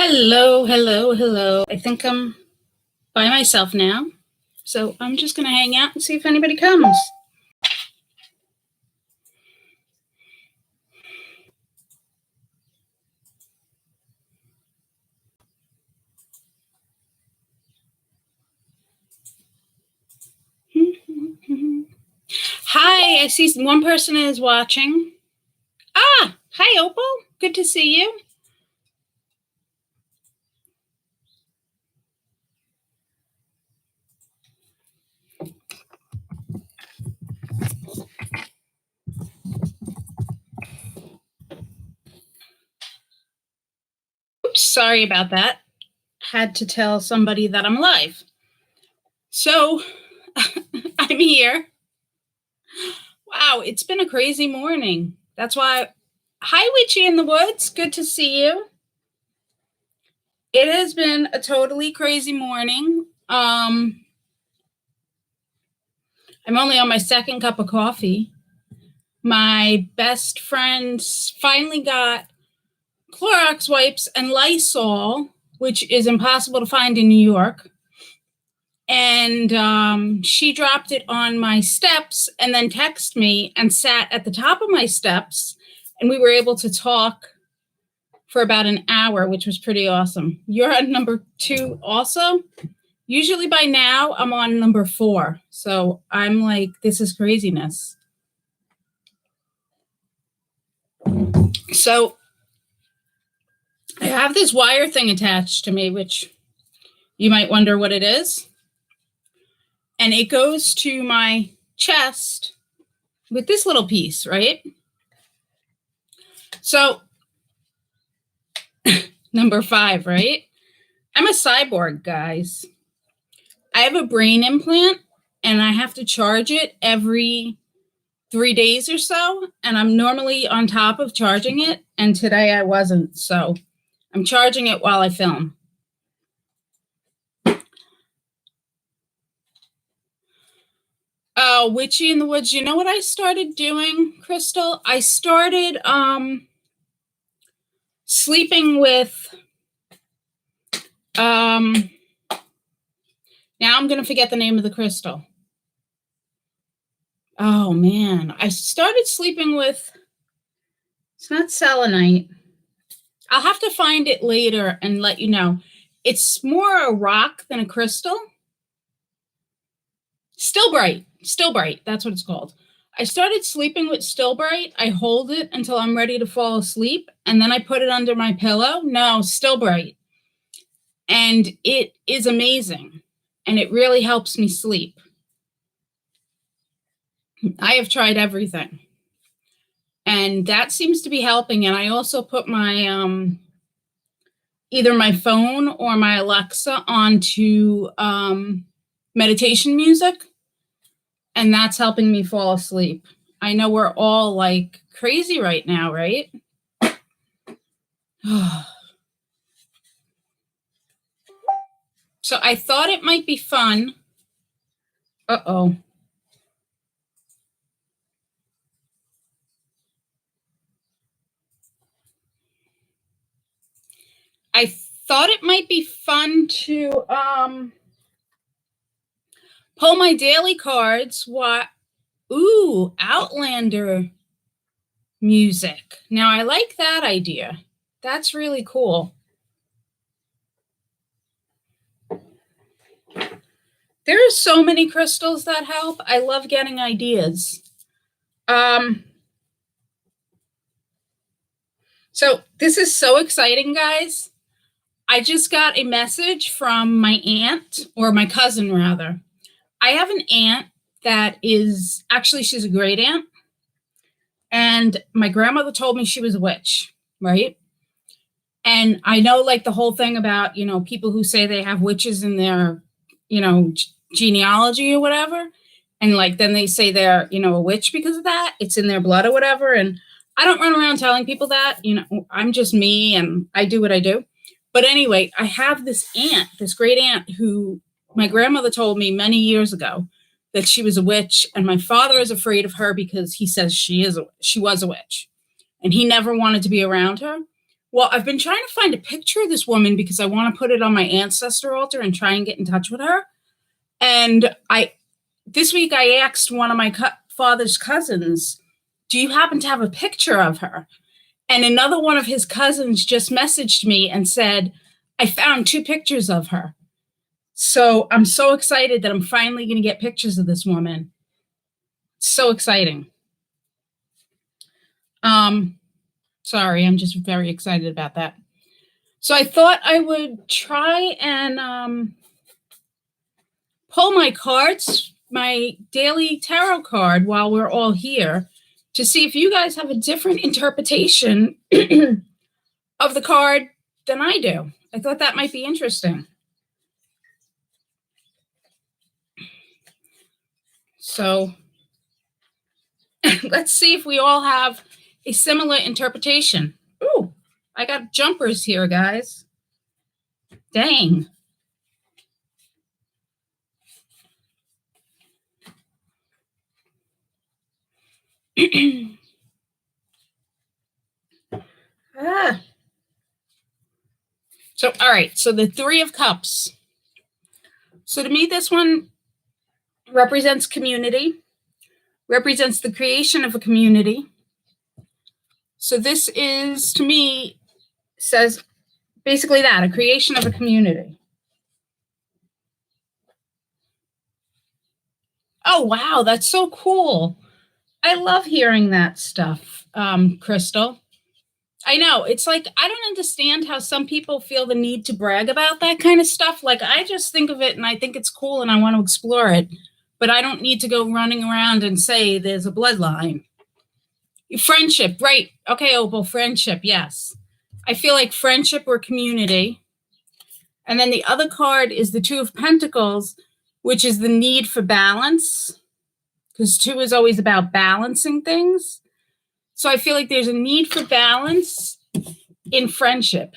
Hello, hello, hello. I think I'm by myself now, so I'm just going to hang out and see if anybody comes. Hi, I see one person is watching. Ah, hi, Opal. Good to see you. Oops, sorry about that. Had to tell somebody that I'm live. So, I'm here. Wow, it's been a crazy morning. That's why. Hi, Witchy in the Woods. Good to see you. It has been a totally crazy morning. I'm only on my second cup of coffee. My best friend finally got Clorox wipes and Lysol, which is impossible to find in New York. And she dropped it on my steps and then texted me and sat at the top of my steps. And we were able to talk for about an hour, which was pretty awesome. You're on number 2 also? Usually by now I'm on number 4. So I'm like, this is craziness. So I have this wire thing attached to me, which you might wonder what it is. And it goes to my chest with this little piece, right? So number 5, right? I'm a cyborg, guys. I have a brain implant and I have to charge it every 3 days or so. And I'm normally on top of charging it. And today I wasn't. So I'm charging it while I film. Witchy in the Woods. You know what I started doing, Crystal? I started sleeping with now I'm gonna forget the name of the crystal. Oh man, I started sleeping with, it's not selenite. I'll have to find it later and let you know. It's more a rock than a crystal. Still bright, that's what it's called. I started sleeping with Still Bright. I hold it until I'm ready to fall asleep, and then I put it under my pillow. No, Still Bright. And it is amazing, and it really helps me sleep. I have tried everything, and that seems to be helping. And I also put my either my phone or my Alexa onto meditation music, and that's helping me fall asleep. I know we're all like crazy right now, right? So I thought it might be fun. Uh-oh. I thought it might be fun to pull my daily cards. What? Ooh, Outlander music. Now I like that idea. That's really cool. There are so many crystals that help. I love getting ideas. So this is so exciting, guys. I just got a message from my aunt, or my cousin rather. I have an aunt that is, actually she's a great aunt. And my grandmother told me she was a witch, right? And I know like the whole thing about, people who say they have witches in their, genealogy or whatever. And like, then they say they're, a witch because of that. It's in their blood or whatever. And I don't run around telling people that, I'm just me and I do what I do. But anyway, I have this aunt, this great aunt who my grandmother told me many years ago that she was a witch. And my father is afraid of her because he says she was a witch. And he never wanted to be around her. Well, I've been trying to find a picture of this woman because I want to put it on my ancestor altar and try and get in touch with her. And this week I asked one of my father's cousins, do you happen to have a picture of her? And another one of his cousins just messaged me and said, I found 2 pictures of her. So I'm so excited that I'm finally going to get pictures of this woman. So exciting. Sorry, I'm just very excited about that. So I thought I would try and pull my cards, my daily tarot card, while we're all here to see if you guys have a different interpretation of the card than I do. I thought that might be interesting. So let's see if we all have a similar interpretation. Ooh, I got jumpers here, guys. Dang. So, all right. So the 3 of Cups. So to me, this one represents community, represents the creation of a community. So this is, to me, says basically that, a creation of a community. Oh, wow. That's so cool. I love hearing that stuff, Crystal. I know. It's like, I don't understand how some people feel the need to brag about that kind of stuff. Like, I just think of it and I think it's cool and I want to explore it, but I don't need to go running around and say there's a bloodline. Friendship, right. Okay, Opal, friendship, yes. I feel like friendship or community. And then the other card is the 2 of Pentacles, which is the need for balance, because 2 is always about balancing things. So I feel like there's a need for balance in friendship.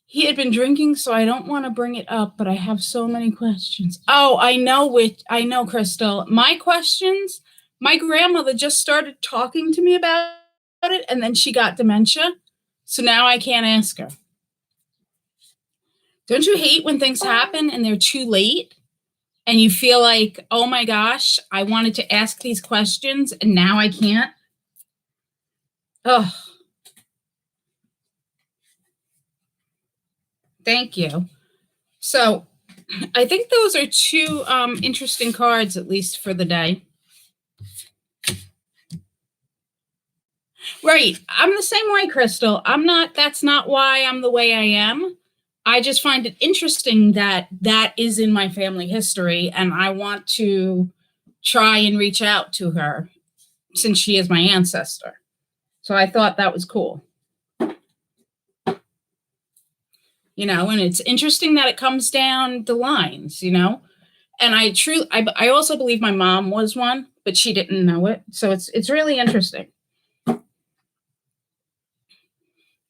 He had been drinking, so I don't want to bring it up, but I have so many questions. Oh, I know, Crystal. My questions, my grandmother just started talking to me about it, and then she got dementia. So now I can't ask her. Don't you hate when things happen and they're too late? And you feel like, oh my gosh, I wanted to ask these questions and now I can't? Oh, thank you. So I think those are 2 interesting cards, at least for the day. Right. I'm the same way, Crystal. That's not why I'm the way I am. I just find it interesting that that is in my family history, and I want to try and reach out to her since she is my ancestor. So I thought that was cool. You know, and it's interesting that it comes down the lines, you know. And I also believe my mom was one, but she didn't know it. So it's really interesting.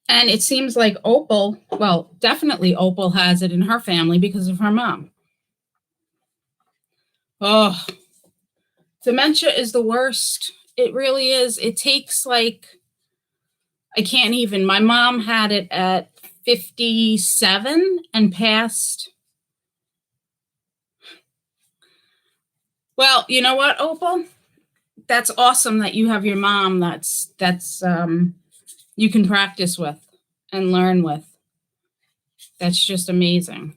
And it seems like Opal, well, definitely Opal has it in her family because of her mom. Oh, dementia is the worst. It really is. It takes like, I can't even. My mom had it at 57 and passed. Well, you know what, Opal? That's awesome that you have your mom that's you can practice with and learn with. That's just amazing.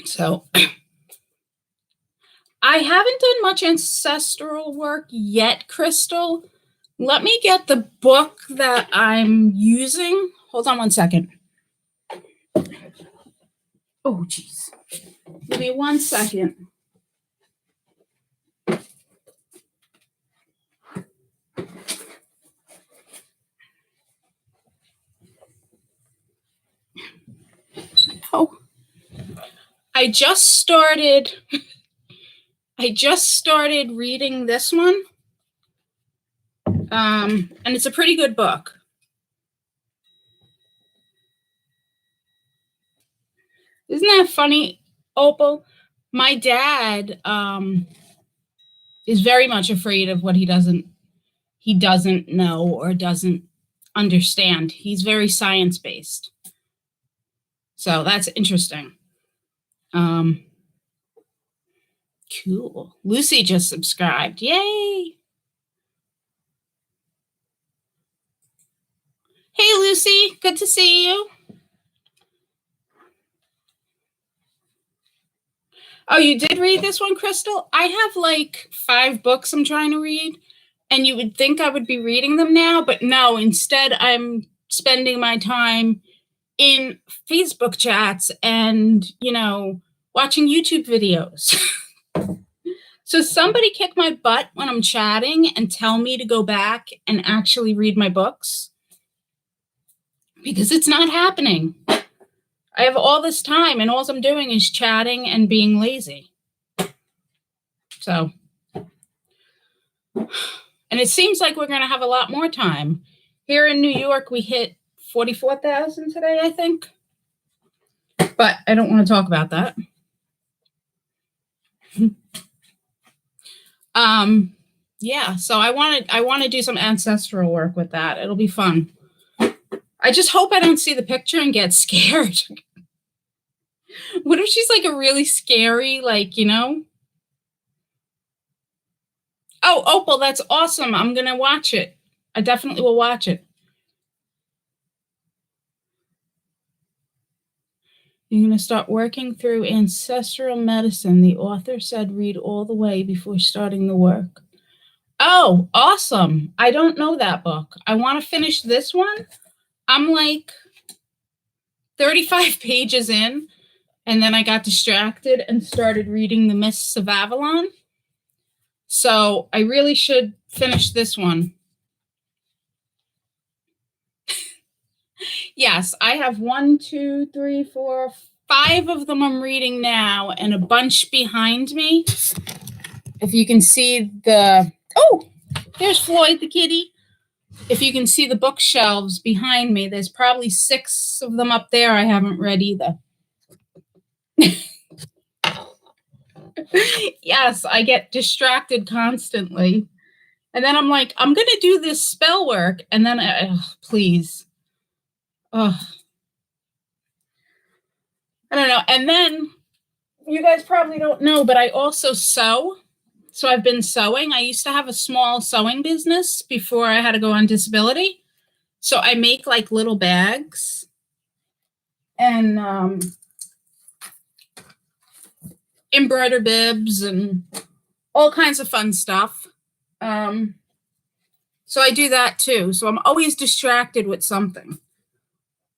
So I haven't done much ancestral work yet, Crystal. Let me get the book that I'm using. Hold on one second. Oh, geez. Give me 1 second. Oh, I just started reading this one. And it's a pretty good book. Isn't that funny, Opal? My dad, is very much afraid of what he doesn't know or doesn't understand. He's very science based. So that's interesting. Cool. Lucy just subscribed. Yay. Hey, Lucy. Good to see you. Oh, you did read this one, Crystal? I have like 5 books I'm trying to read, and you would think I would be reading them now, but no, instead I'm spending my time in Facebook chats and, watching YouTube videos. So somebody kick my butt when I'm chatting and tell me to go back and actually read my books, because it's not happening. I have all this time and all I'm doing is chatting and being lazy. So, and it seems like we're going to have a lot more time. Here in New York, we hit 44,000 today, I think. But I don't want to talk about that. Yeah, so I want to do some ancestral work with that. It'll be fun. I just hope I don't see the picture and get scared. What if she's like a really scary, Oh, Opal, that's awesome. I'm going to watch it. I definitely will watch it. You're going to start working through ancestral medicine. The author said read all the way before starting the work. Oh, awesome. I don't know that book. I want to finish this one. I'm like 35 pages in, and then I got distracted and started reading The Mists of Avalon. So I really should finish this one. Yes, I have 1, 2, 3, 4, 5 of them I'm reading now, and a bunch behind me. If you can see there's Floyd the kitty. If you can see the bookshelves behind me, there's probably 6 of them up there I haven't read either. Yes, I get distracted constantly. And then I'm like, I'm going to do this spell work. And then, please. I don't know. And then, you guys probably don't know, but I also sew. So I've been sewing. I used to have a small sewing business before I had to go on disability. So I make like little bags and embroider bibs and all kinds of fun stuff. So I do that too. So I'm always distracted with something.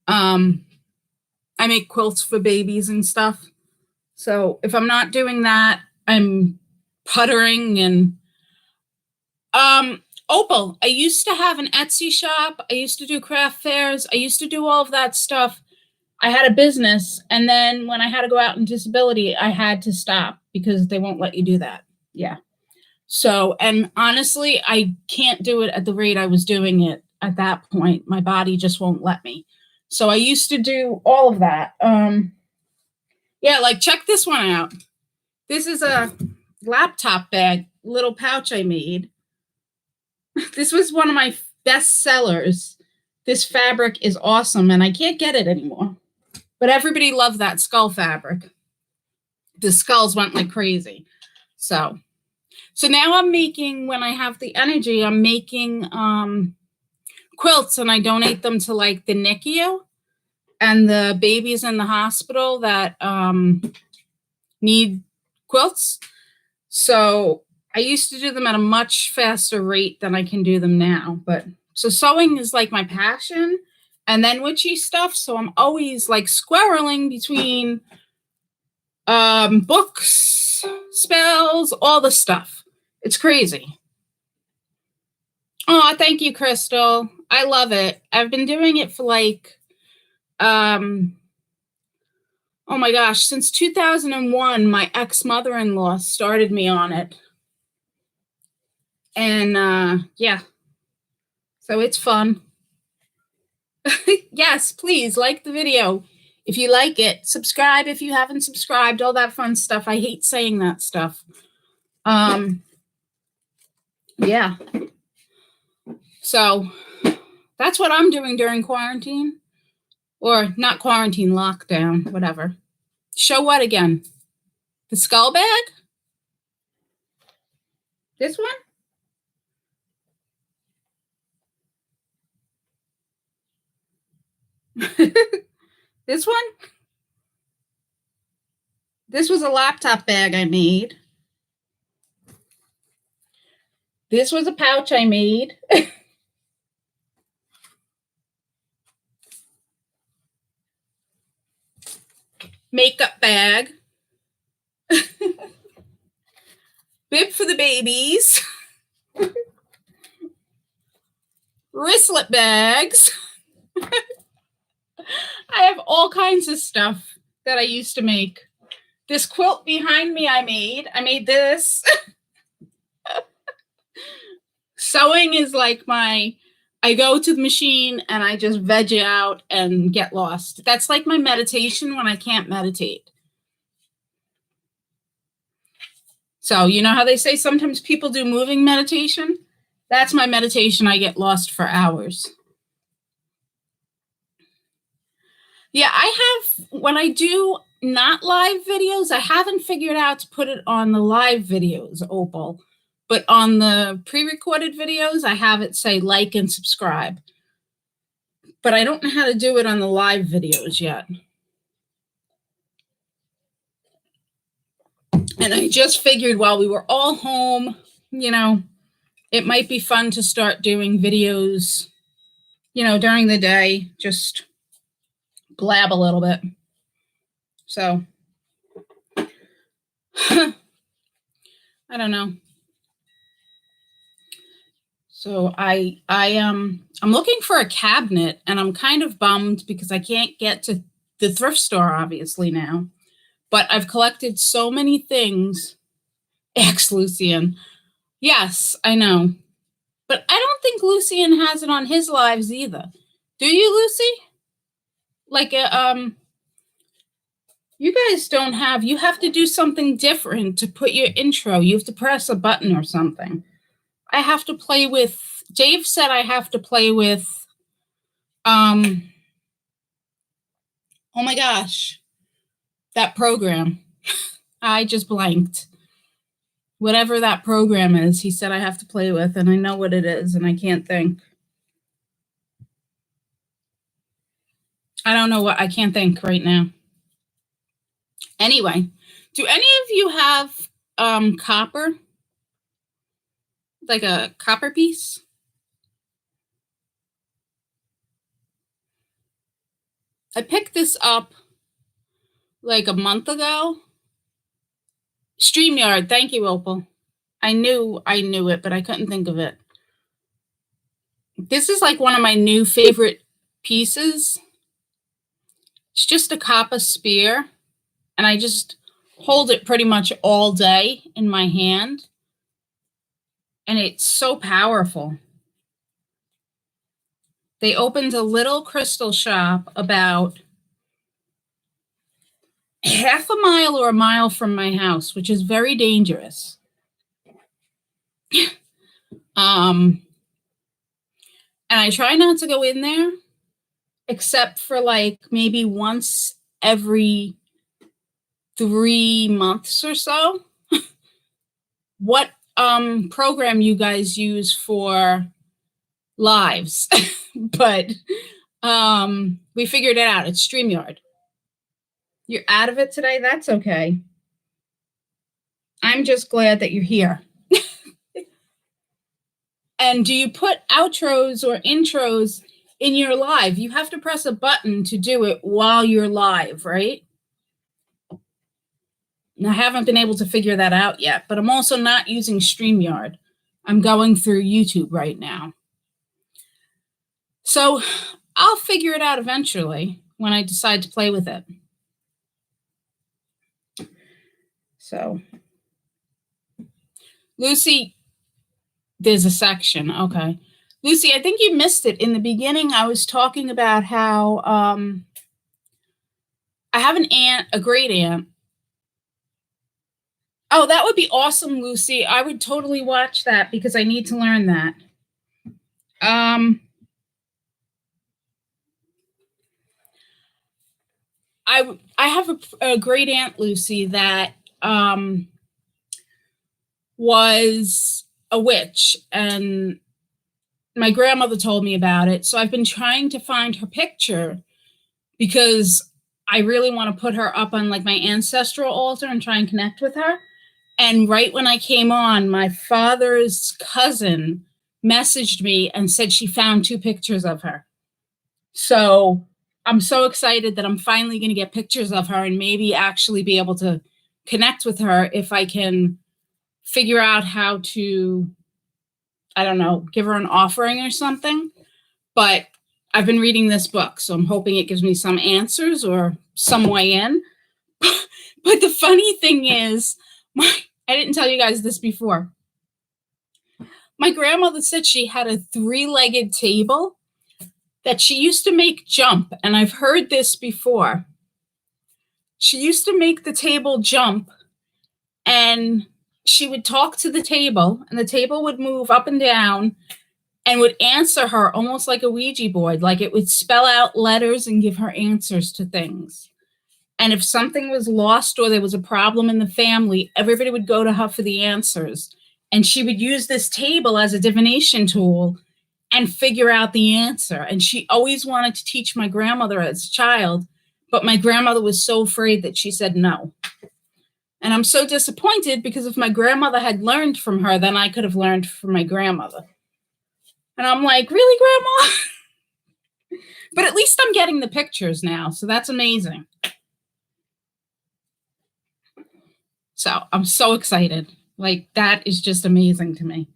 I make quilts for babies and stuff. So if I'm not doing that, I'm puttering and Opal, I used to have an Etsy shop. I used to do craft fairs. I used to do all of that stuff. I had a business, and then when I had to go out in disability, I had to stop because they won't let you do that. Yeah. So, and honestly, I can't do it at the rate I was doing it at that point. My body just won't let me. So I used to do all of that. Yeah, like check this one out. This is a laptop bag, little pouch I made. This was one of my best sellers. This fabric is awesome, and I can't get it anymore. But everybody loved that skull fabric. The skulls went like crazy. So now I'm making, when I have the energy, I'm making quilts, and I donate them to like the NICU and the babies in the hospital that need quilts. So I used to do them at a much faster rate than I can do them now. But so sewing is like my passion, and then witchy stuff. So I'm always like squirreling between books, spells, all the stuff. It's crazy. Oh, thank you, Crystal. I love it. I've been doing it for like, oh my gosh, since 2001, my ex-mother-in-law started me on it. And yeah, so it's fun. Yes, please like the video. If you like it, subscribe if you haven't subscribed, all that fun stuff. I hate saying that stuff. Yeah. So that's what I'm doing during quarantine. Or not quarantine, lockdown, whatever. Show what again? The skull bag? This one? This one? This was a laptop bag I made. This was a pouch I made. Makeup bag. Bib for the babies. Wristlet bags. I have all kinds of stuff that I used to make. This quilt behind me I made this. Sewing is like I go to the machine and I just veg out and get lost. That's like my meditation when I can't meditate. So, you know how they say sometimes people do moving meditation? That's my meditation. I get lost for hours. Yeah, I have, when I do not live videos, I haven't figured out to put it on the live videos, Opal. But on the pre-recorded videos, I have it say like and subscribe. But I don't know how to do it on the live videos yet. And I just figured while we were all home, you know, it might be fun to start doing videos, you know, during the day, just blab a little bit. So, I don't know. So I'm looking for a cabinet, and I'm kind of bummed because I can't get to the thrift store obviously now. But I've collected so many things. Ex Lucian. Yes, I know. But I don't think Lucian has it on his lives either. Do you, Lucy? Like you guys don't have, you have to do something different to put your intro. You have to press a button or something. I have to play with, Dave said I have to play with, oh my gosh, that program. I just blanked. Whatever that program is, he said I have to play with, and I know what it is, and I can't think. I don't know what, I can't think right now. Anyway, do any of you have copper? Like a copper piece? I picked this up like a month ago. StreamYard, thank you, Opal. I knew it, but I couldn't think of it. This is like one of my new favorite pieces. It's just a copper spear, and I just hold it pretty much all day in my hand. And it's so powerful. They opened a little crystal shop about half a mile or a mile from my house, which is very dangerous. And I try not to go in there, except for like maybe once every 3 months or so. What program you guys use for lives? But we figured it out. It's StreamYard. You're out of it today? That's okay. I'm just glad that you're here. And do you put outros or intros in your live? You have to press a button to do it while you're live, right? I haven't been able to figure that out yet, but I'm also not using StreamYard. I'm going through YouTube right now. So I'll figure it out eventually when I decide to play with it. So, Lucy, there's a section. Okay. Lucy, I think you missed it. In the beginning, I was talking about how I have an aunt, a great aunt, Oh, that would be awesome, Lucy. I would totally watch that because I need to learn that. Um, I have a great aunt, Lucy, that um, was a witch, and my grandmother told me about it. So I've been trying to find her picture because I really want to put her up on like my ancestral altar and try and connect with her. And right when I came on, my father's cousin messaged me and said she found two pictures of her. So I'm so excited that I'm finally going to get pictures of her and maybe actually be able to connect with her if I can figure out how to, I don't know, give her an offering or something. But I've been reading this book, so I'm hoping it gives me some answers or some way in. But the funny thing is, I didn't tell you guys this before. My grandmother said she had a three-legged table that she used to make jump, and I've heard this before. She used to make the table jump, and she would talk to the table, and the table would move up and down and would answer her almost like a Ouija board, like it would spell out letters and give her answers to things. And if something was lost or there was a problem in the family, everybody would go to her for the answers. And she would use this table as a divination tool and figure out the answer. And she always wanted to teach my grandmother as a child, but my grandmother was so afraid that she said no. And I'm so disappointed because if my grandmother had learned from her, then I could have learned from my grandmother. And I'm like, really, Grandma? But at least I'm getting the pictures now, so that's amazing. So I'm so excited. Like, that is just amazing to me.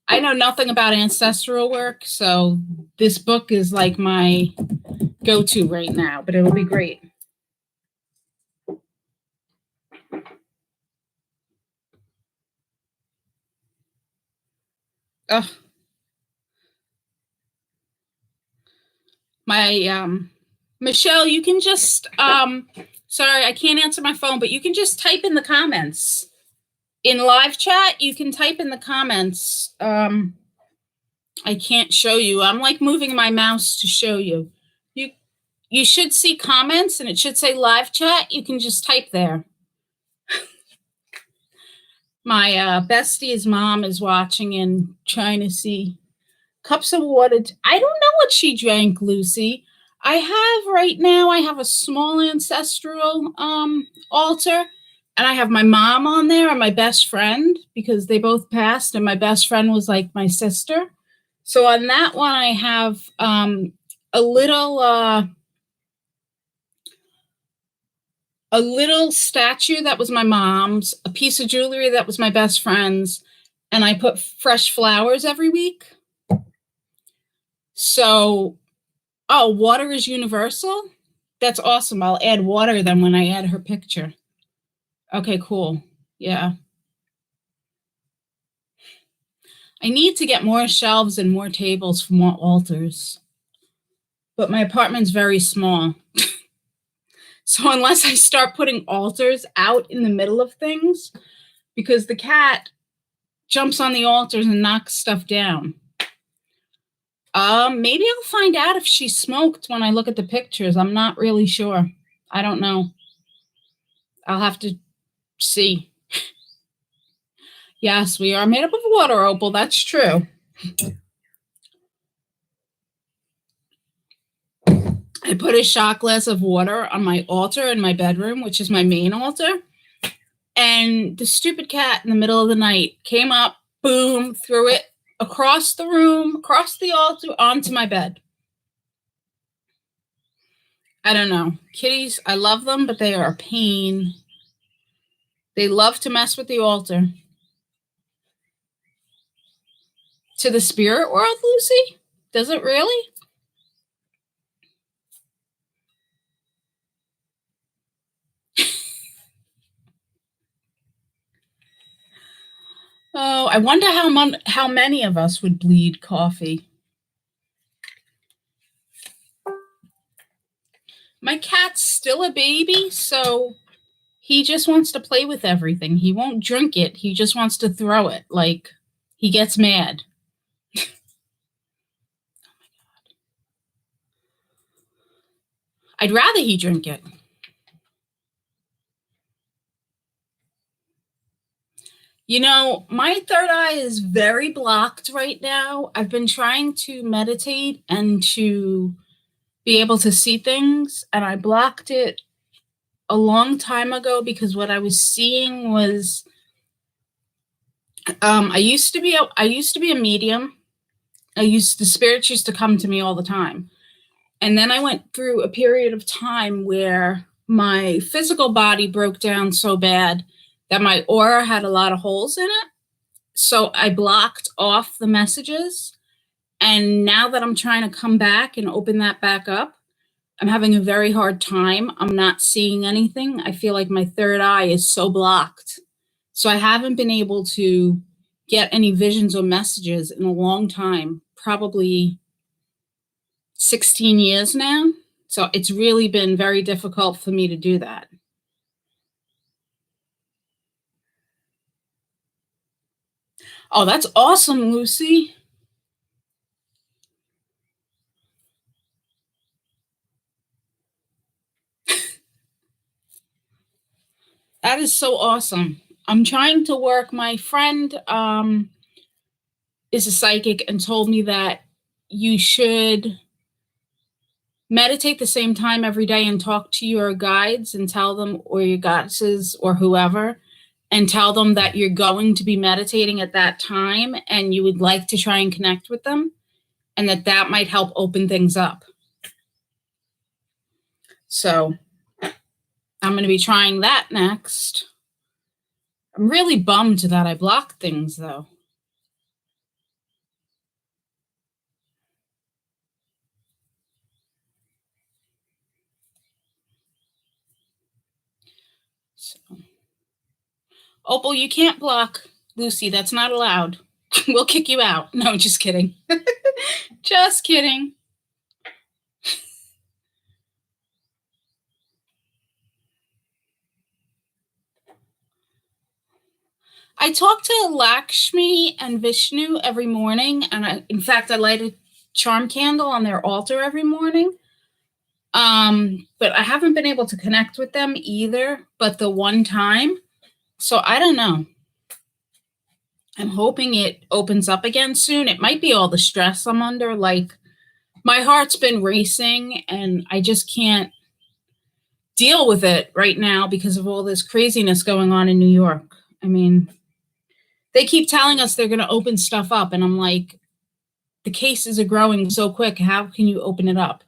I know nothing about ancestral work, so this book is like my go to right now, but it'll be great. Ugh. My Michelle, you can just sorry, I can't answer my phone, but you can just type in the comments. In live chat, you can type in the comments. I can't show you. I'm like moving my mouse to show you. You should see comments and it should say live chat. You can just type there. My bestie's mom is watching and trying to see cups of water. I don't know what she drank, Lucy. I have right now, I have a small ancestral altar, and I have my mom on there and my best friend because they both passed, and my best friend was like my sister. So on that one, I have a little a little statue that was my mom's, a piece of jewelry that was my best friend's, and I put fresh flowers every week. So, oh, water is universal? That's awesome. I'll add water then when I add her picture. Okay, cool. Yeah. I need to get more shelves and more tables for more altars. But my apartment's very small. So unless I start putting altars out in the middle of things, because the cat jumps on the altars and knocks stuff down. Maybe I'll find out if she smoked when I look at the pictures. I'm not really sure. I don't know. I'll have to see. Yes, we are made up of water, Opal. That's true. I put a shot glass of water on my altar in my bedroom, which is my main altar. And the stupid cat in the middle of the night came up, boom, threw it across the room, across the altar, onto my bed. I don't know. Kitties, I love them, but they are a pain. They love to mess with the altar. To the spirit world, Lucy? Does it really? Oh, I wonder how many of us would bleed coffee. My cat's still a baby, so He just wants to play with everything. He won't drink it. He just wants to throw it. Like, he gets mad. I'd rather he drink it. You know, my third eye is very blocked right now. I've been trying to meditate and to be able to see things, and I blocked it a long time ago because what I was seeing was I used to be a medium. The spirits used to come to me all the time. And then I went through a period of time where my physical body broke down so bad that my aura had a lot of holes in it. So I blocked off the messages. And now that I'm trying to come back and open that back up, I'm having a very hard time. I'm not seeing anything. I feel like my third eye is so blocked. So I haven't been able to get any visions or messages in a long time, probably 16 years now. So it's really been very difficult for me to do that. Oh, that's awesome, Lucy. That is so awesome. I'm trying to work. My friend is a psychic and told me that you should meditate the same time every day and talk to your guides and tell them, or your goddesses or whoever, and tell them that you're going to be meditating at that time and you would like to try and connect with them, and that might help open things up. So I'm going to be trying that next. I'm really bummed that I blocked things, though. So. Opal, you can't block Lucy. That's not allowed. We'll kick you out. No, just kidding. Just kidding. I talk to Lakshmi and Vishnu every morning, and in fact, I light a charm candle on their altar every morning. But I haven't been able to connect with them either, but the one time. So I don't know. I'm hoping it opens up again soon. It might be all the stress I'm under. Like, my heart's been racing, and I just can't deal with it right now because of all this craziness going on in New York. I mean, they keep telling us they're going to open stuff up, and I'm like, the cases are growing so quick. How can you open it up?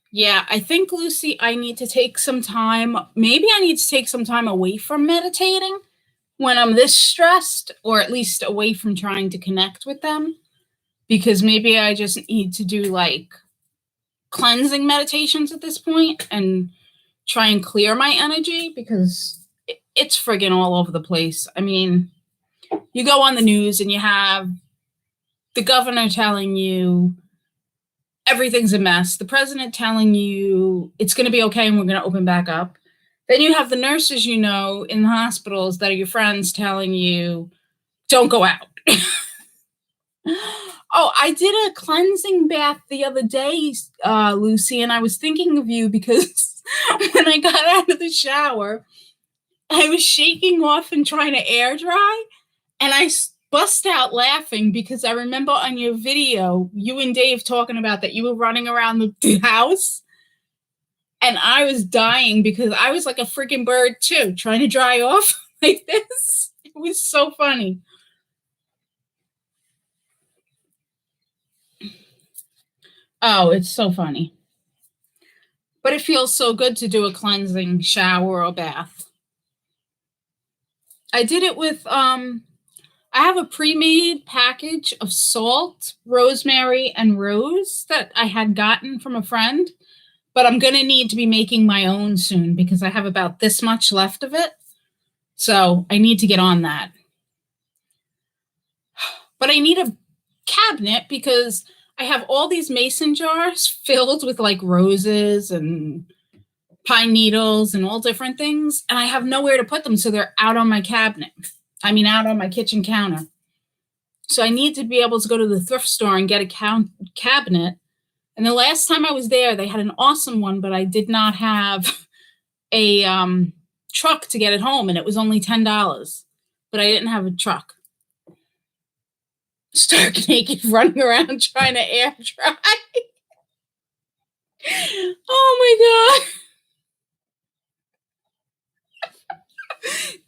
Yeah, I think, Lucy, I need to take some time. Maybe I need to take some time away from meditating when I'm this stressed, or at least away from trying to connect with them, because maybe I just need to do like cleansing meditations at this point and try and clear my energy, because it's friggin' all over the place. I mean, you go on the news and you have the governor telling you everything's a mess, the president telling you it's going to be okay and we're going to open back up. Then you have the nurses, you know, in the hospitals that are your friends telling you, don't go out. Oh, I did a cleansing bath the other day, Lucy, and I was thinking of you because when I got out of the shower, I was shaking off and trying to air dry, and I bust out laughing because I remember on your video, you and Dave talking about that you were running around the house, and I was dying because I was like a freaking bird too, trying to dry off like this. It was so funny. Oh, it's so funny. But it feels so good to do a cleansing shower or bath. I did it with I have a pre-made package of salt, rosemary, and rose that I had gotten from a friend, but I'm going to need to be making my own soon because I have about this much left of it. So I need to get on that. But I need a cabinet because I have all these mason jars filled with like roses and pine needles and all different things, and I have nowhere to put them, so they're out on my cabinet. I mean, out on my kitchen counter. So I need to be able to go to the thrift store and get a cabinet. And the last time I was there, they had an awesome one, but I did not have a truck to get it home, and it was only $10. But I didn't have a truck. Stark naked, running around trying to air dry. Oh my god,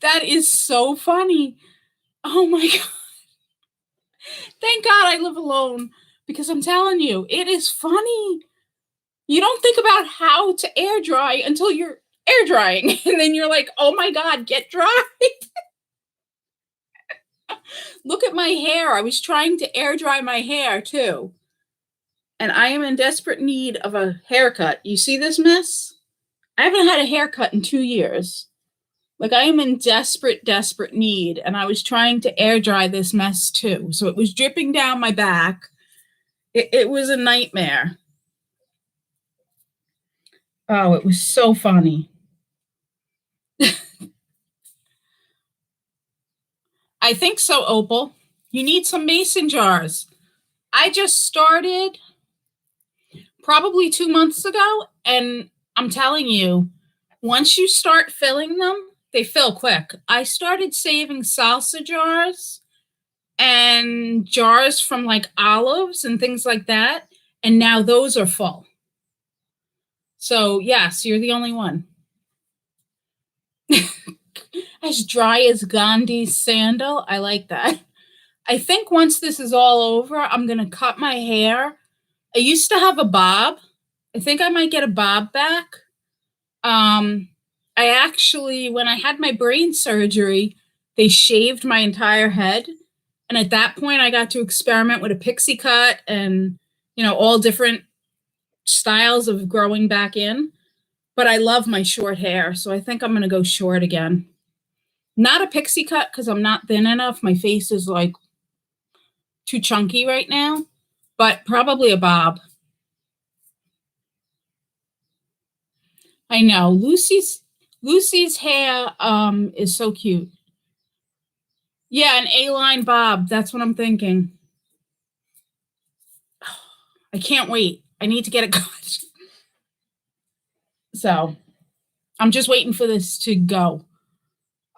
that is so funny. Oh my god. Thank God I live alone because I'm telling you, it is funny. You don't think about how to air dry until you're air drying. And then you're like, oh my God, get dry. Look at my hair. I was trying to air dry my hair too. And I am in desperate need of a haircut. You see this mess? I haven't had a haircut in 2 years. Like, I am in desperate, desperate need. And I was trying to air dry this mess too. So it was dripping down my back. It was a nightmare. Oh, it was so funny. I think so, Opal. You need some mason jars. I just started probably 2 months ago, and I'm telling you, once you start filling them, they fill quick. I started saving salsa jars and jars from like olives and things like that, and now those are full. So, yes, you're the only one. As dry as Gandhi's sandal. I like that. I think once this is all over, I'm going to cut my hair. I used to have a bob. I think I might get a bob back. I actually, when I had my brain surgery, they shaved my entire head. And at that point, I got to experiment with a pixie cut and, all different styles of growing back in. But I love my short hair, so I think I'm going to go short again. Not a pixie cut because I'm not thin enough. My face is like too chunky right now, but probably a bob. I know Lucy's hair is so cute. Yeah, an A-line bob. That's what I'm thinking. I can't wait. I need to get it cut. So I'm just waiting for this to go.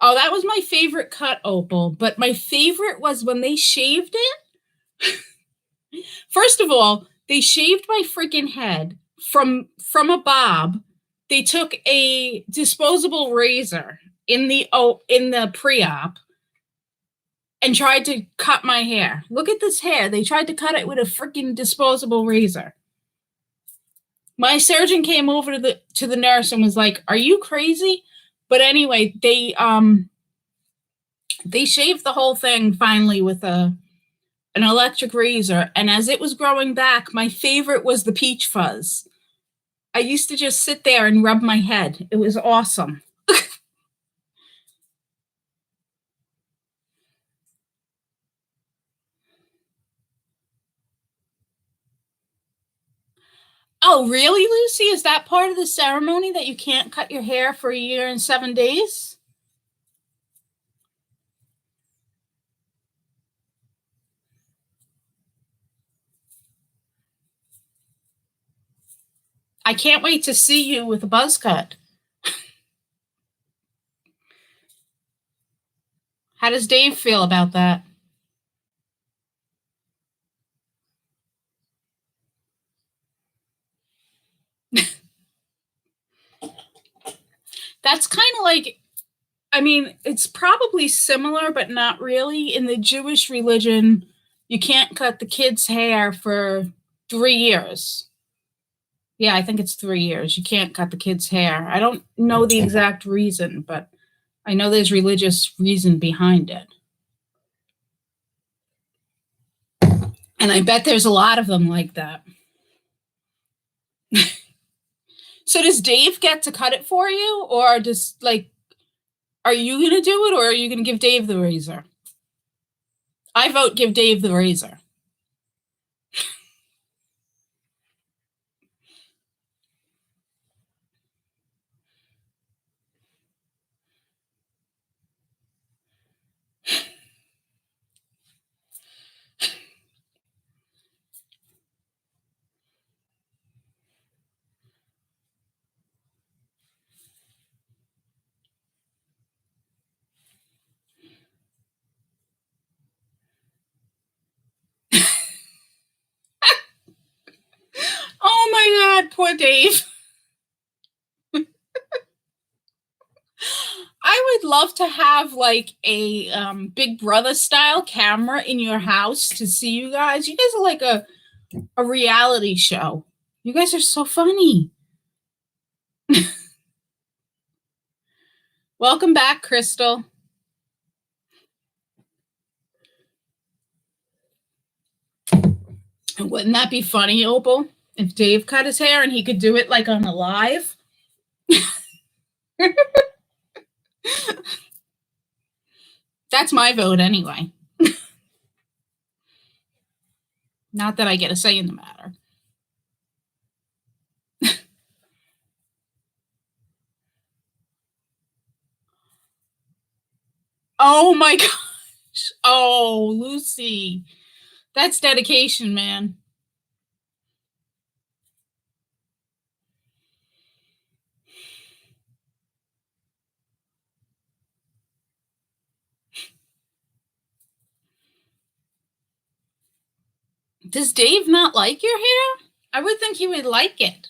Oh, that was my favorite cut, Opal. But my favorite was when they shaved it. First of all, they shaved my freaking head from a bob. They took a disposable razor in the pre-op and tried to cut my hair. Look at this hair. They tried to cut it with a freaking disposable razor. My surgeon came over to the nurse and was like, "Are you crazy?" But anyway, they shaved the whole thing finally with an electric razor, and as it was growing back, my favorite was the peach fuzz. I used to just sit there and rub my head. It was awesome. Oh, really, Lucy? Is that part of the ceremony that you can't cut your hair for a year and 7 days? I can't wait to see you with a buzz cut. How does Dave feel about that? That's kind of like, I mean, it's probably similar, but not really. In the Jewish religion, you can't cut the kids' hair for 3 years. Yeah, I think it's 3 years. You can't cut the kids' hair. I don't know the exact reason, but I know there's religious reason behind it. And I bet there's a lot of them like that. So does Dave get to cut it for you, or are you going to do it, or are you going to give Dave the razor? I vote give Dave the razor. Oh my God, poor Dave. I would love to have like a Big Brother style camera in your house to see you guys. You guys are like a reality show. You guys are so funny. Welcome back, Crystal. Wouldn't that be funny, Opal? If Dave cut his hair and he could do it like on a live? That's my vote anyway. Not that I get a say in the matter. Oh my gosh. Oh, Lucy. That's dedication, man. Does Dave not like your hair? I would think he would like it.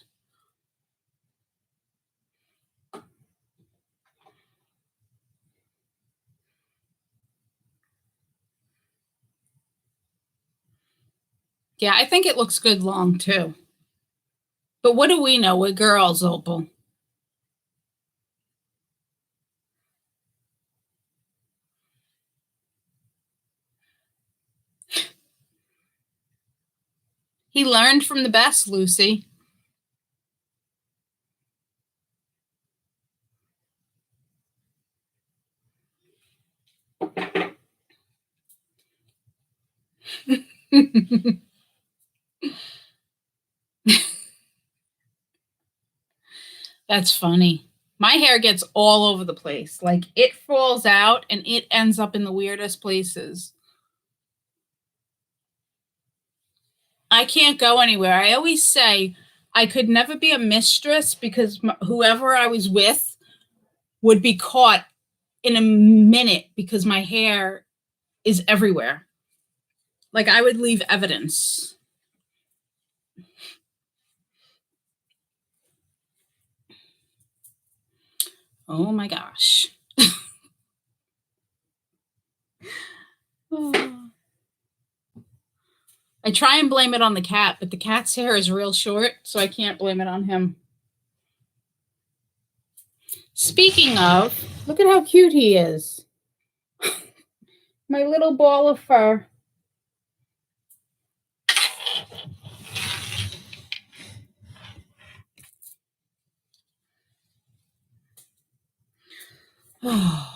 Yeah, I think it looks good long too. But what do we know? We're girls, Opal. He learned from the best, Lucy. That's funny. My hair gets all over the place. Like it falls out and it ends up in the weirdest places. I can't go anywhere. I always say I could never be a mistress because whoever I was with would be caught in a minute because my hair is everywhere. Like I would leave evidence. Oh my gosh. Oh. I try and blame it on the cat, but the cat's hair is real short, so I can't blame it on him. Speaking of, look at how cute he is. My little ball of fur. Oh.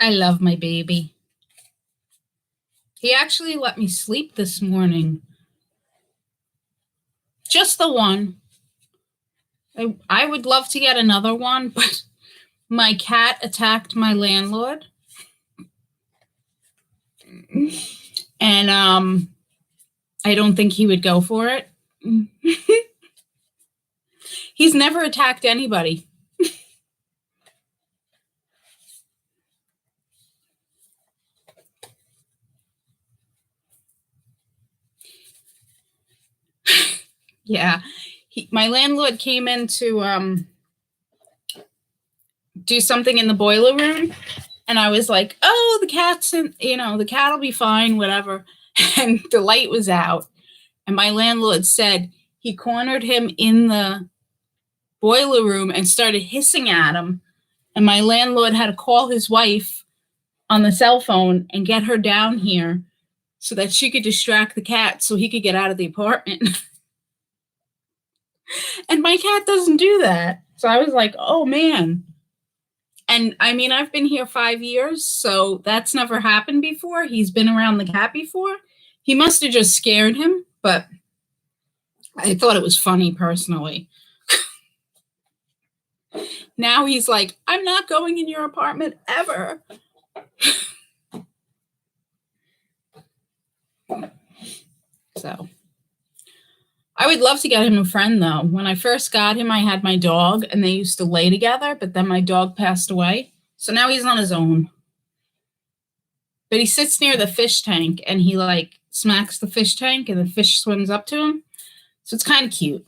I love my baby. He actually let me sleep this morning. Just the one. I would love to get another one, but my cat attacked my landlord. And I don't think he would go for it. He's never attacked anybody. Yeah. My landlord came in to do something in the boiler room. And I was like, oh, the cat's in, the cat will be fine, whatever. And the light was out. And my landlord said he cornered him in the boiler room and started hissing at him. And my landlord had to call his wife on the cell phone and get her down here so that she could distract the cat so he could get out of the apartment. And my cat doesn't do that. So I was like, oh man. And I mean, I've been here 5 years, so that's never happened before. He's been around the cat before. He must have just scared him, but I thought it was funny personally. Now he's like, I'm not going in your apartment ever. So I would love to get him a friend though. When I first got him, I had my dog and they used to lay together, but then my dog passed away. So now he's on his own. But he sits near the fish tank and he like smacks the fish tank and the fish swims up to him. So it's kind of cute.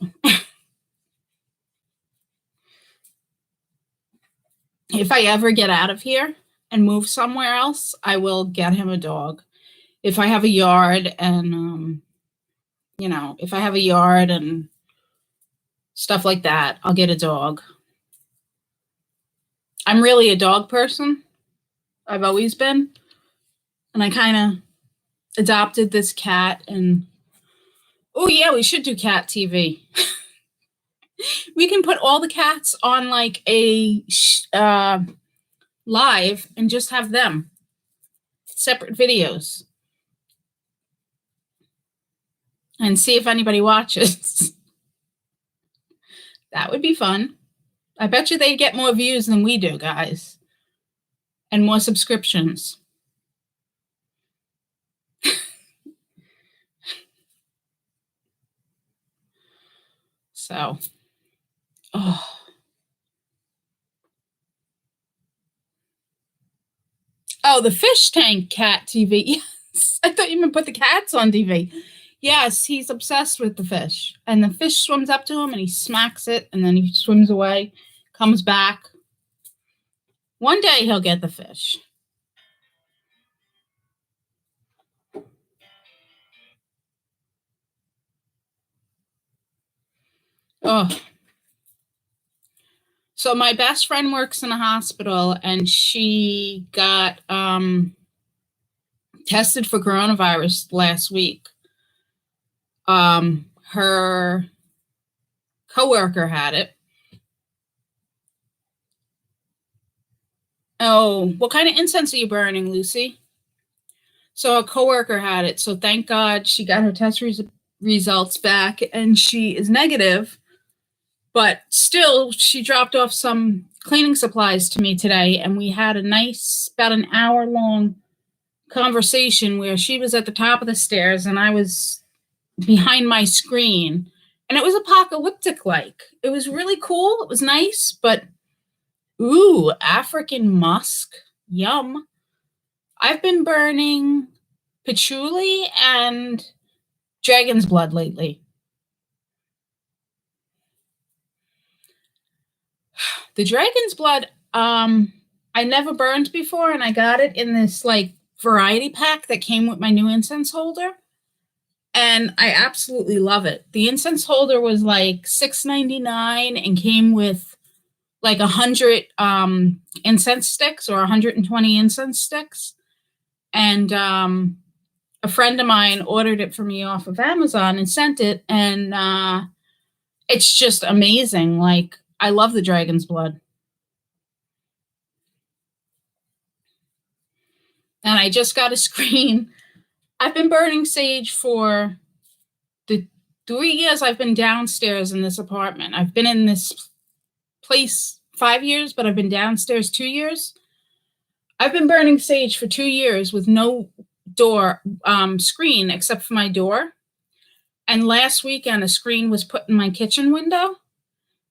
If I ever get out of here and move somewhere else, I will get him a dog. If I have a yard and, if I have a yard and stuff like that, I'll get a dog. I'm really a dog person. I've always been. And I kind of adopted this cat and oh yeah, we should do cat TV. We can put all the cats on like a live and just have them separate videos and see if anybody watches. That would be fun. I bet you they'd get more views than we do, guys, and more subscriptions. So, oh. Oh, the fish tank cat TV. Yes, I thought you meant put the cats on TV. Yes, he's obsessed with the fish. And the fish swims up to him and he smacks it and then he swims away, comes back. One day he'll get the fish. Oh. So my best friend works in a hospital and she got tested for coronavirus last week. Her coworker had it. Oh, what kind of incense are you burning, Lucy? So a coworker had it. So thank God she got her test results back and she is negative. But still, she dropped off some cleaning supplies to me today, and we had a nice, about an hour long conversation where she was at the top of the stairs and I was behind my screen. And it was apocalyptic like. It was really cool. It was nice, but ooh, African musk. Yum. I've been burning patchouli and dragon's blood lately. The dragon's blood, I never burned before, and I got it in this like variety pack that came with my new incense holder. And I absolutely love it. The incense holder was like $6.99 and came with like 100 incense sticks or 120 incense sticks. And a friend of mine ordered it for me off of Amazon and sent it, and it's just amazing. Like, I love the dragon's blood. And I just got a screen. I've been burning sage for the 3 years I've been downstairs in this apartment. I've been in this place 5 years, but I've been downstairs 2 years. I've been burning sage for 2 years with no door screen except for my door. And last weekend, a screen was put in my kitchen window.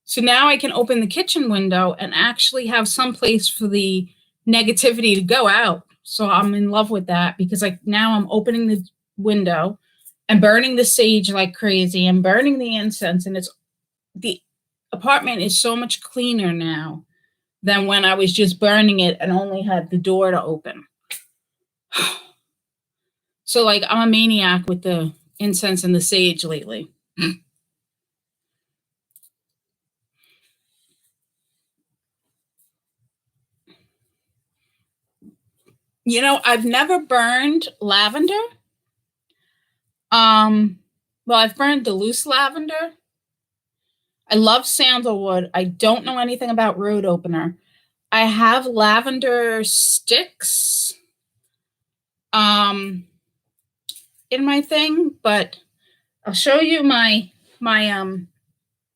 So now I can open the kitchen window and actually have some place for the negativity to go out. So I'm in love with that because like now I'm opening the window and burning the sage like crazy and burning the incense. And the apartment is so much cleaner now than when I was just burning it and only had the door to open. So like I'm a maniac with the incense and the sage lately. You know, I've never burned lavender. Well, I've burned the loose lavender. I love sandalwood. I don't know anything about road opener. I have lavender sticks in my thing, but I'll show you my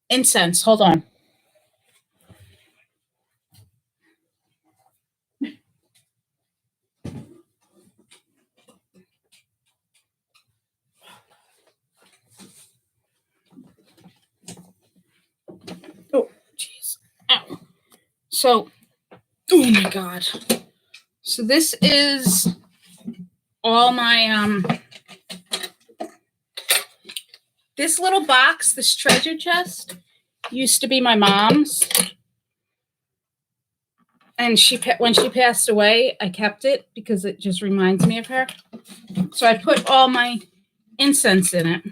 incense. Hold on. Oh, jeez. Ow. So, oh my God. So this is all my this little box, this treasure chest, used to be my mom's. And when she passed away, I kept it because it just reminds me of her. So I put all my incense in it.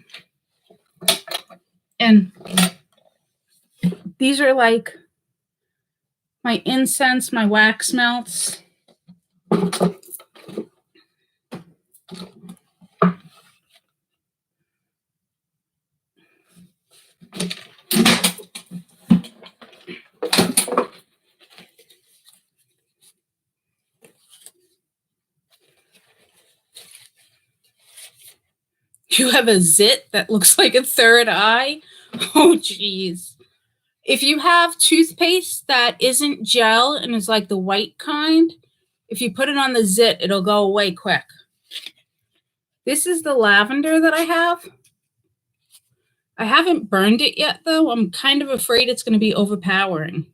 And these are like my incense, my wax melts. You have a zit that looks like a third eye? Oh, geez. If you have toothpaste that isn't gel and is like the white kind, if you put it on the zit, it'll go away quick. This is the lavender that I have. I haven't burned it yet, though. I'm kind of afraid it's going to be overpowering.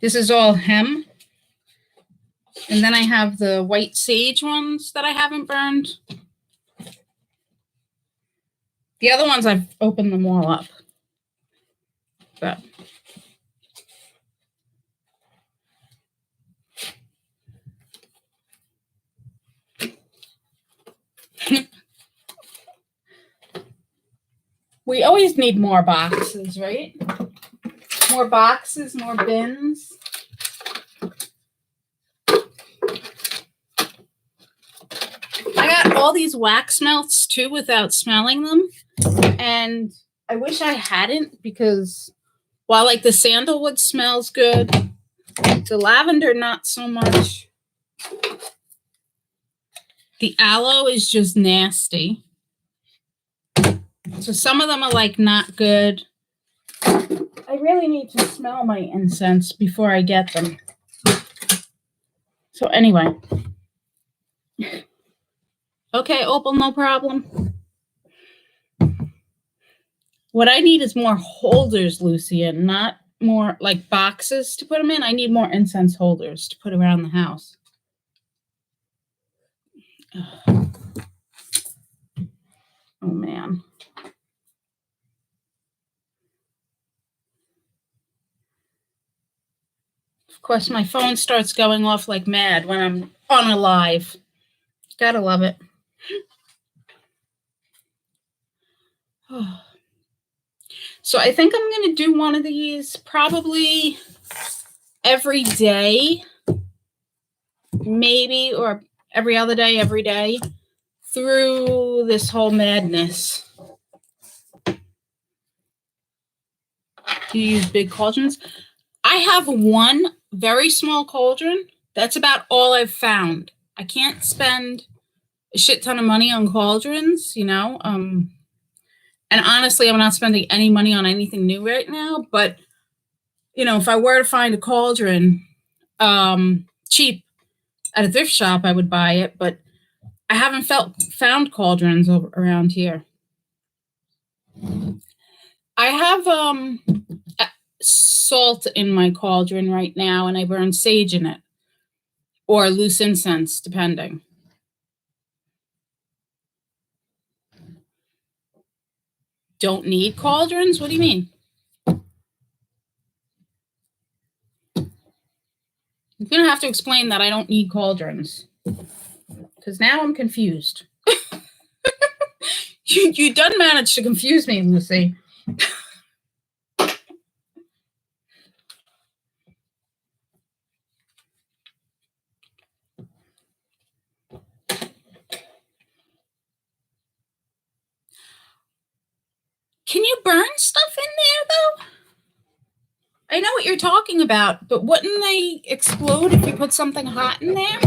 This is all hem. And then I have the white sage ones that I haven't burned. The other ones, I've opened them all up. But we always need more boxes, right? More boxes, more bins. I got all these wax melts too without smelling them. And I wish I hadn't, because while like the sandalwood smells good, the lavender not so much. The aloe is just nasty. So some of them are like not good. I really need to smell my incense before I get them. So anyway. Okay, Opal, no problem. What I need is more holders, Lucia, not more like boxes to put them in. I need more incense holders to put around the house. Ugh. Oh, man. Of course, my phone starts going off like mad when I'm on a live. Gotta love it. So I think I'm going to do one of these probably every day, maybe, or every other day, every day, through this whole madness. Do you use big cauldrons? I have one very small cauldron. That's about all I've found. I can't spend a shit ton of money on cauldrons, you know. And honestly, I'm not spending any money on anything new right now. But, you know, if I were to find a cauldron cheap at a thrift shop, I would buy it. But I haven't found cauldrons around here. I have salt in my cauldron right now, and I burn sage in it, or loose incense, depending. Don't need cauldrons? What do you mean? You're going to have to explain that I don't need cauldrons, because now I'm confused. You done managed to confuse me, Lucy. Can you burn stuff in there, though? I know what you're talking about, but wouldn't they explode if you put something hot in there?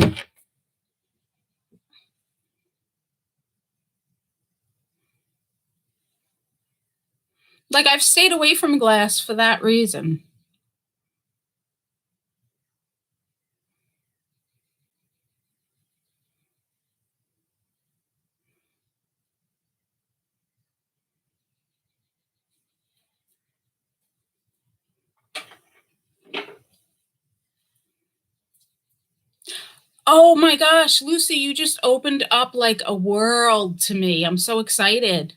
Like, I've stayed away from glass for that reason. Oh my gosh, Lucy, you just opened up like a world to me. I'm so excited.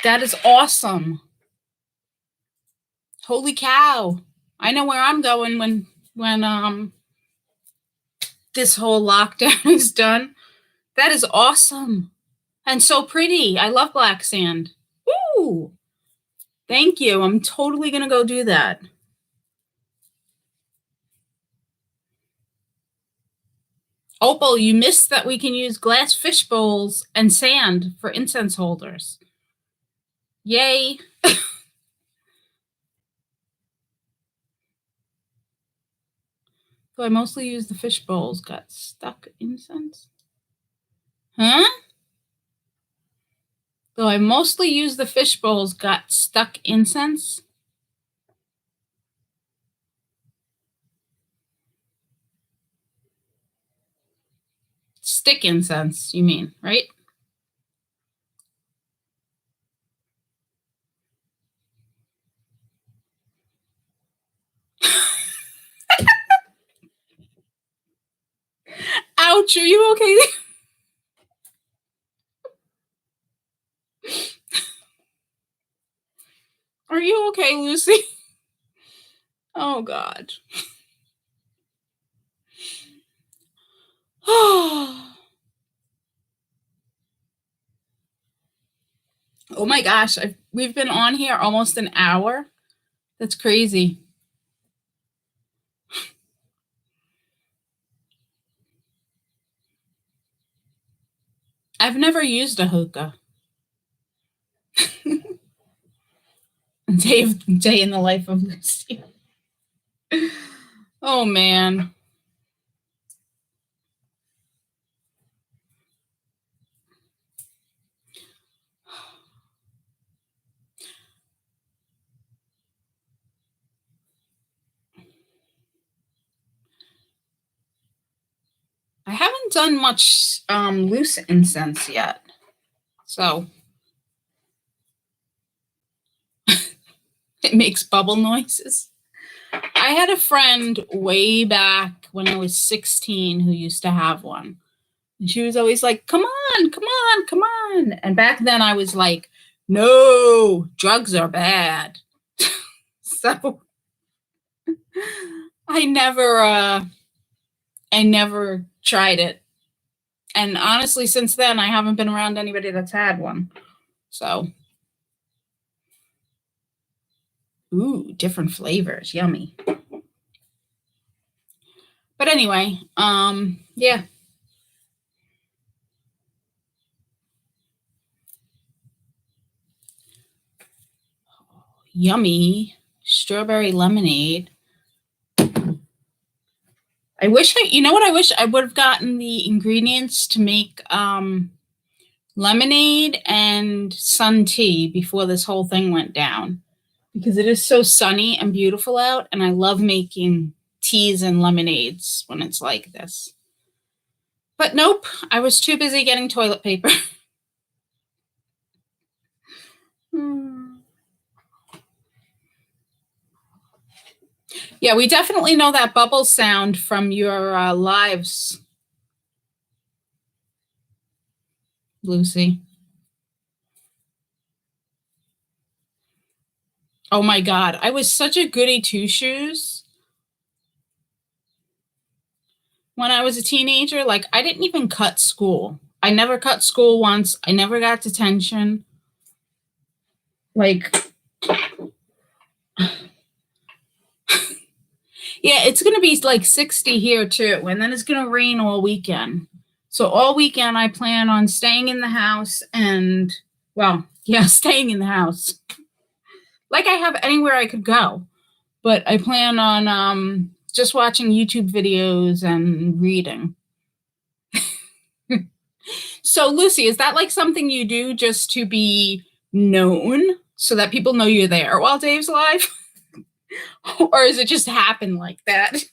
That is awesome. Holy cow. I know where I'm going when this whole lockdown is done. That is awesome. And so pretty. I love black sand. Woo! Thank you. I'm totally going to go do that. Opal, you missed that we can use glass fish bowls and sand for incense holders. Yay. So I mostly use the fish bowls. Got stuck incense? Huh? Though I mostly use the fish bowls, got stuck incense. Stick incense, you mean, right? Ouch, are you okay? Are you okay, Lucy? Oh, God. Oh my gosh, we've been on here almost an hour. That's crazy. I've never used a hookah. Day in the life of Lucy. Oh man. I haven't done much loose incense yet. So it makes bubble noises. I had a friend way back when I was 16 who used to have one. And she was always like, come on, come on, come on. And back then I was like, no, drugs are bad. So I never tried it. And honestly, since then I haven't been around anybody that's had one. So ooh, different flavors. Yummy. But anyway, yeah. Yummy. Strawberry lemonade. I wish you know what I wish I would have gotten the ingredients to make lemonade and sun tea before this whole thing went down, because it is so sunny and beautiful out, and I love making teas and lemonades when it's like this. But nope, I was too busy getting toilet paper. Yeah, we definitely know that bubble sound from your lives, Lucy. Oh my God, I was such a goody two shoes when I was a teenager. Like, I didn't even cut school. I never cut school once. I never got detention. Like, yeah, it's going to be like 60 here too. And then it's going to rain all weekend. So all weekend, I plan on staying in the house and, well, Yeah, staying in the house. Like I have anywhere I could go. But I plan on just watching YouTube videos and reading. So, Lucy, is that like something you do just to be known so that people know you're there while Dave's alive? Or is it just happen like that?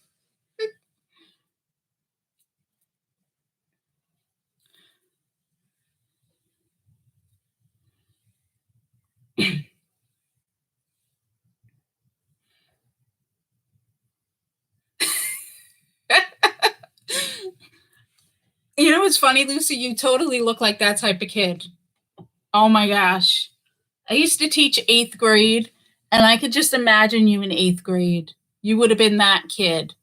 You know what's funny, Lucy? You totally look like that type of kid. Oh my gosh. I used to teach eighth grade, and I could just imagine you in eighth grade. You would have been that kid.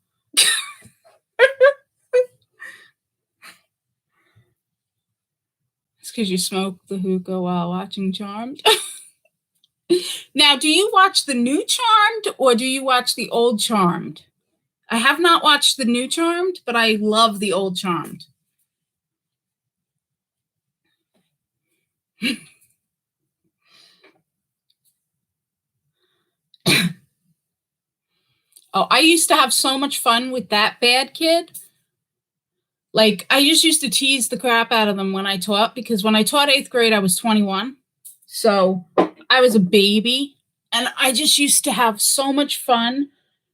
It's because you smoked the hookah while watching Charmed. Now, do you watch the new Charmed or do you watch the old Charmed? I have not watched the new Charmed, but I love the old Charmed. Oh, I used to have so much fun with that bad kid. Like, I just used to tease the crap out of them when I taught, because when I taught eighth grade, I was 21. So I was a baby. And I just used to have so much fun,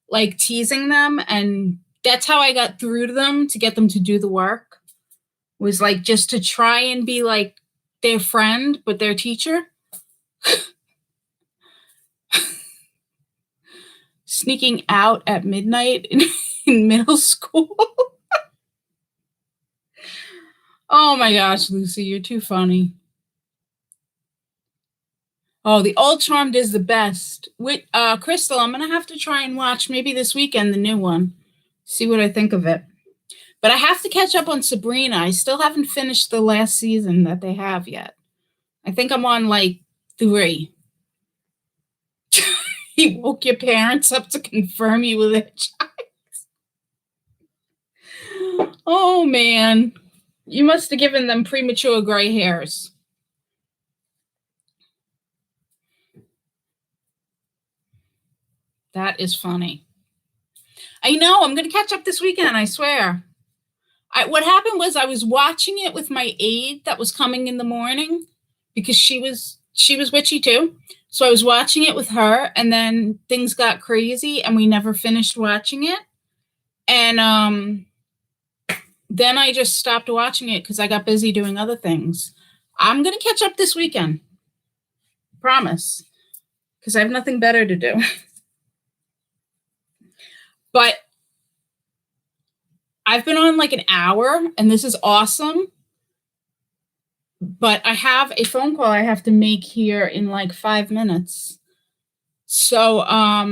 like teasing them. And that's how I got through to them to get them to do the work, was like just to try and be like their friend, but their teacher. Sneaking out at midnight in middle school. Oh my gosh, Lucy, you're too funny. Oh, the old Charmed is the best. With Crystal, I'm gonna have to try and watch maybe this weekend the new one. See what I think of it. But I have to catch up on Sabrina. I still haven't finished the last season that they have yet. I think I'm on like 3. He woke your parents up to confirm you with a child. Oh man. You must have given them premature gray hairs. That is funny. I know. I'm going to catch up this weekend, I swear. What happened was I was watching it with my aide that was coming in the morning, because she was witchy too. So I was watching it with her, and then things got crazy and we never finished watching it. And then I just stopped watching it because I got busy doing other things. I'm going to catch up this weekend. Promise. Because I have nothing better to do. But I've been on like an hour, and this is awesome. But I have a phone call I have to make here in like 5 minutes. So I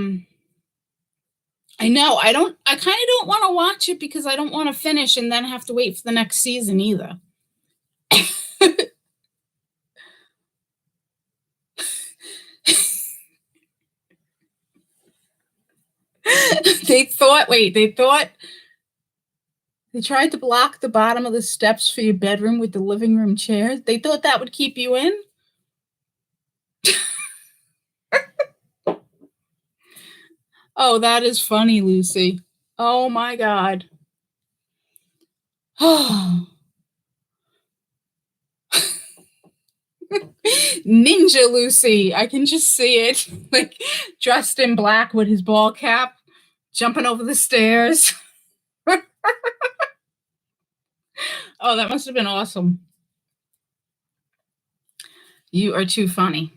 know I kind of don't want to watch it because I don't want to finish and then have to wait for the next season either. They thought they tried to block the bottom of the steps for your bedroom with the living room chairs. They thought that would keep you in. Oh, that is funny, Lucy. Oh my God. Ninja Lucy. I can just see it. Like dressed in black with his ball cap, jumping over the stairs. Oh, that must have been awesome. You are too funny.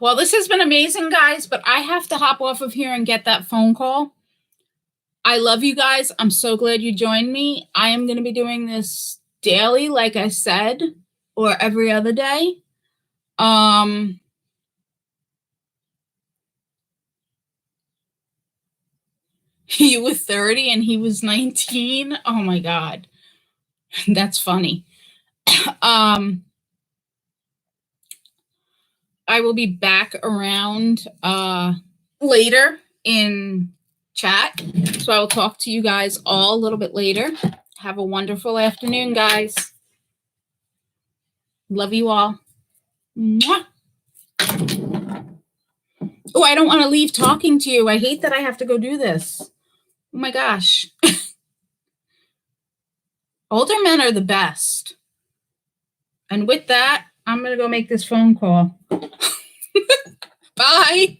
Well, this has been amazing, guys, but I have to hop off of here and get that phone call. I love you guys. I'm so glad you joined me. I am going to be doing this daily, like I said, or every other day. You were 30 and he was 19. Oh my God. That's funny. I will be back around later in chat. So I will talk to you guys all a little bit later. Have a wonderful afternoon, guys. Love you all. Mwah. Oh, I don't want to leave talking to you. I hate that I have to go do this. Oh my gosh. Older men are the best. And with that, I'm going to go make this phone call. Bye.